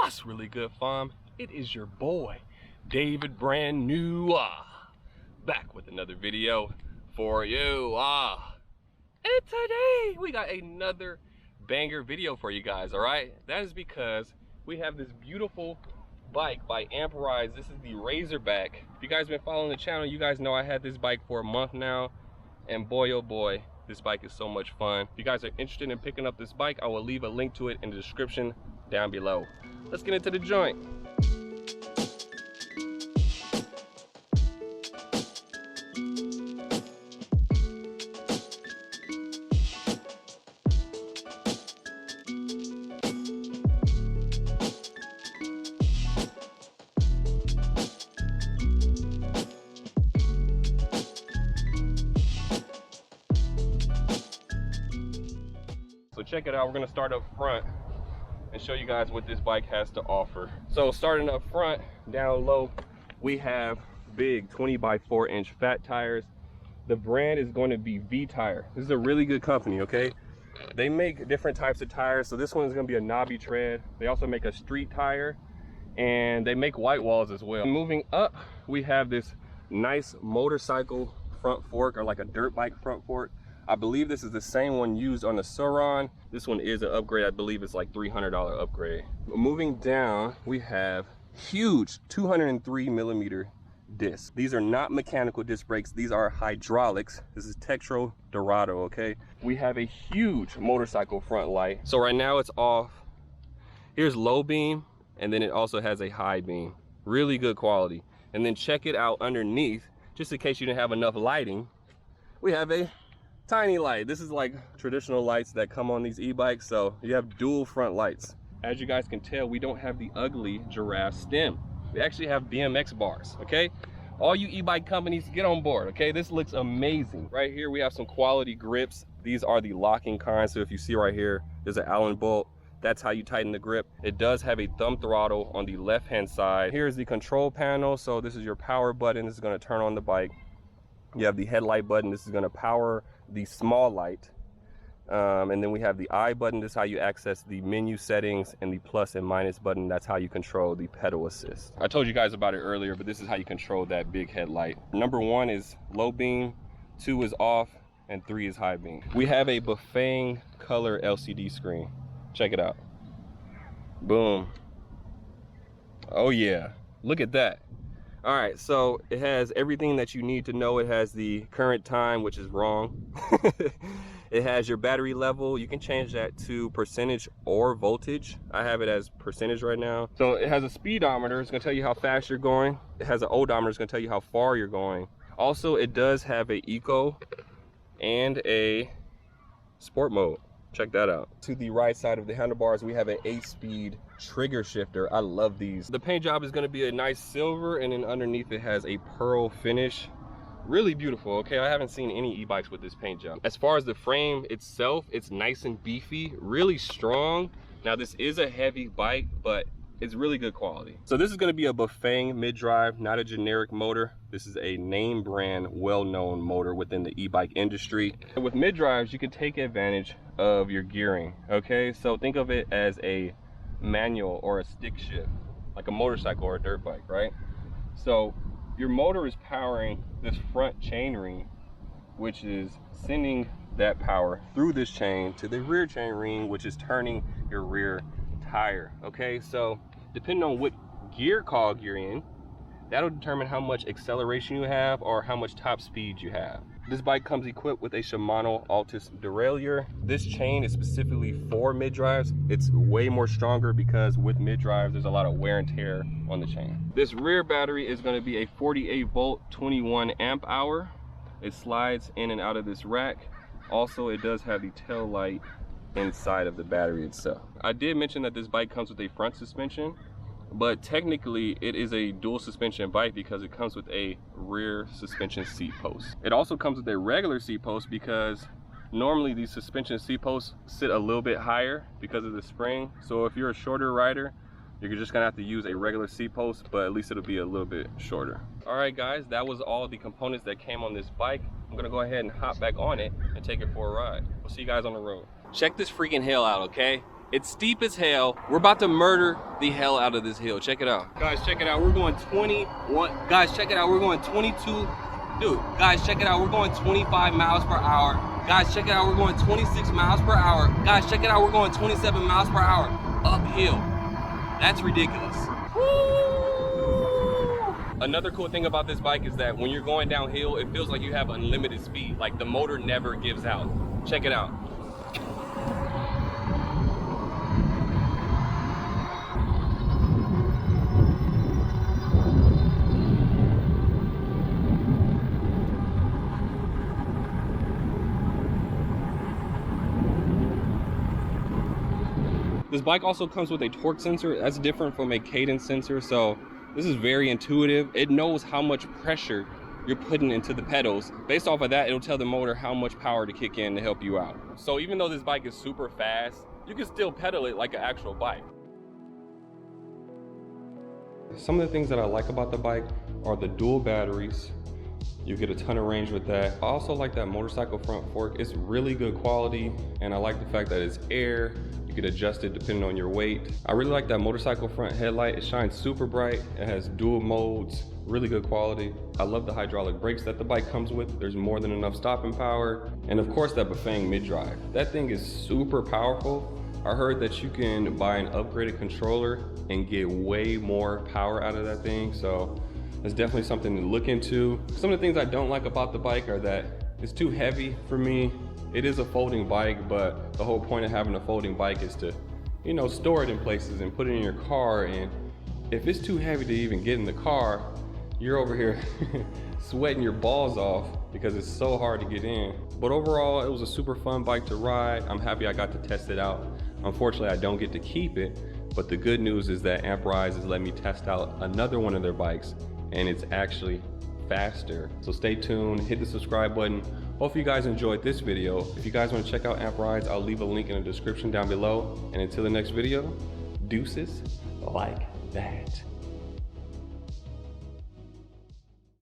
What's really good, fam? It is your boy, David, brand new, back with another video for you. And today we got another banger video for you guys, all right? That is because we have this beautiful bike by Amperise. This is the Razorback. If you guys been following the channel, you guys know I had this bike for a month now, and boy, oh boy, this bike is so much fun. If you guys are interested in picking up this bike, I will leave a link to it in the description down below. Let's get into the joint. So check it out, we're gonna start up front and show you guys what this bike has to offer. So starting up front, down low, we have big 20 by 4 inch fat tires. The brand is going to be V-Tire. This is a really good company, okay? They make different types of tires. So this one is gonna be a knobby tread. They also make a street tire, and they make white walls as well. Moving up, we have this nice motorcycle front fork, or like a dirt bike front fork. I believe this is the same one used on the Sauron. This one is an upgrade. I believe it's like $300 upgrade. Moving down, we have huge 203 millimeter discs. These are not mechanical disc brakes. These are hydraulics. This is Tektro Dorado, okay? We have a huge motorcycle front light. So right now it's off. Here's low beam, and then it also has a high beam. Really good quality. And then check it out underneath, just in case you didn't have enough lighting, we have a tiny light. This is like traditional lights that come on these e-bikes, so you have dual front lights. As you guys can tell, we don't have the ugly giraffe stem. We actually have BMX bars, okay? All you e-bike companies, get on board, okay? This looks amazing. Right here, we have some quality grips. These are the locking kind, so if you see right here, there's an Allen bolt. That's how you tighten the grip. It does have a thumb throttle on the left-hand side. Here's the control panel, so this is your power button. This is gonna turn on the bike. You have the headlight button. This is gonna power the small light, and then we have the I button. This is how you access the menu settings, and the plus and minus button, that's how you control the pedal assist. I told you guys about it earlier, but this is how you control that big headlight. Number 1 is low beam, 2 is off, and 3 is high beam. We have a Bafang color LCD screen. Check it out. Boom. Oh yeah, look at that. All right, so it has everything that you need to know. It has the current time, which is wrong. It has your battery level. You can change that to percentage or voltage. I have it as percentage right now. So it has a speedometer. It's gonna tell you how fast you're going. It has an odometer. It's gonna tell you how far you're going. Also, it does have a eco and a sport mode. Check that out. To the right side of the handlebars, we have an 8-speed trigger shifter. I love these. The paint job is going to be a nice silver, and then underneath it has a pearl finish. Really beautiful, okay? I haven't seen any e-bikes with this paint job. As far as the frame itself, it's nice and beefy, really strong. Now this is a heavy bike, but it's really good quality. So this is going to be a Bafang mid-drive, not a generic motor. This is a name brand, well-known motor within the e-bike industry. And with mid-drives, you can take advantage of your gearing, okay? So think of it as a manual or a stick shift, like a motorcycle or a dirt bike, right? So your motor is powering this front chain ring, which is sending that power through this chain to the rear chain ring, which is turning your rear tire, okay? So depending on what gear cog you're in, that'll determine how much acceleration you have or how much top speed you have. This bike comes equipped with a Shimano Altis Derailleur. This chain is specifically for mid-drives. It's way more stronger because with mid-drives, there's a lot of wear and tear on the chain. This rear battery is gonna be a 48 volt, 21 amp hour. It slides in and out of this rack. Also, it does have the tail light inside of the battery itself. I did mention that this bike comes with a front suspension, but technically it is a dual suspension bike because it comes with a rear suspension seat post. It also comes with a regular seat post because normally these suspension seat posts sit a little bit higher because of the spring. So if you're a shorter rider, you're just gonna have to use a regular seat post, but at least it'll be a little bit shorter. All right guys, that was all the components that came on this bike. I'm gonna go ahead and hop back on it and take it for a ride. We'll see you guys on the road. Check this freaking hill out, okay? It's steep as hell. We're about to murder the hell out of this hill. Check it out. Guys, check it out. We're going 21. Guys, check it out. We're going 22. Dude, guys, check it out. We're going 25 miles per hour. Guys, check it out. We're going 26 miles per hour. Guys, check it out. We're going 27 miles per hour uphill. That's ridiculous. Woo! Another cool thing about this bike is that when you're going downhill, it feels like you have unlimited speed. Like the motor never gives out. Check it out. This bike also comes with a torque sensor. That's different from a cadence sensor. So this is very intuitive. It knows how much pressure you're putting into the pedals. Based off of that, it'll tell the motor how much power to kick in to help you out. So even though this bike is super fast, you can still pedal it like an actual bike. Some of the things that I like about the bike are the dual batteries. You get a ton of range with that. I also like that motorcycle front fork. It's really good quality, and I like the fact that it's air. You can adjust it depending on your weight. I really like that motorcycle front headlight. It shines super bright. It has dual modes, really good quality. I love the hydraulic brakes that the bike comes with. There's more than enough stopping power. And of course that Bafang mid-drive. That thing is super powerful. I heard that you can buy an upgraded controller and get way more power out of that thing. So that's definitely something to look into. Some of the things I don't like about the bike are that it's too heavy for me. It is a folding bike, but the whole point of having a folding bike is to, you know, store it in places and put it in your car. And if it's too heavy to even get in the car, you're over here sweating your balls off because it's so hard to get in. But overall, it was a super fun bike to ride. I'm happy I got to test it out. Unfortunately, I don't get to keep it, but the good news is that AmpRise has let me test out another one of their bikes, and it's actually faster. So stay tuned, hit the subscribe button. Hopefully you guys enjoyed this video. If you guys want to check out AmpRise, I'll leave a link in the description down below. And until the next video, deuces like that.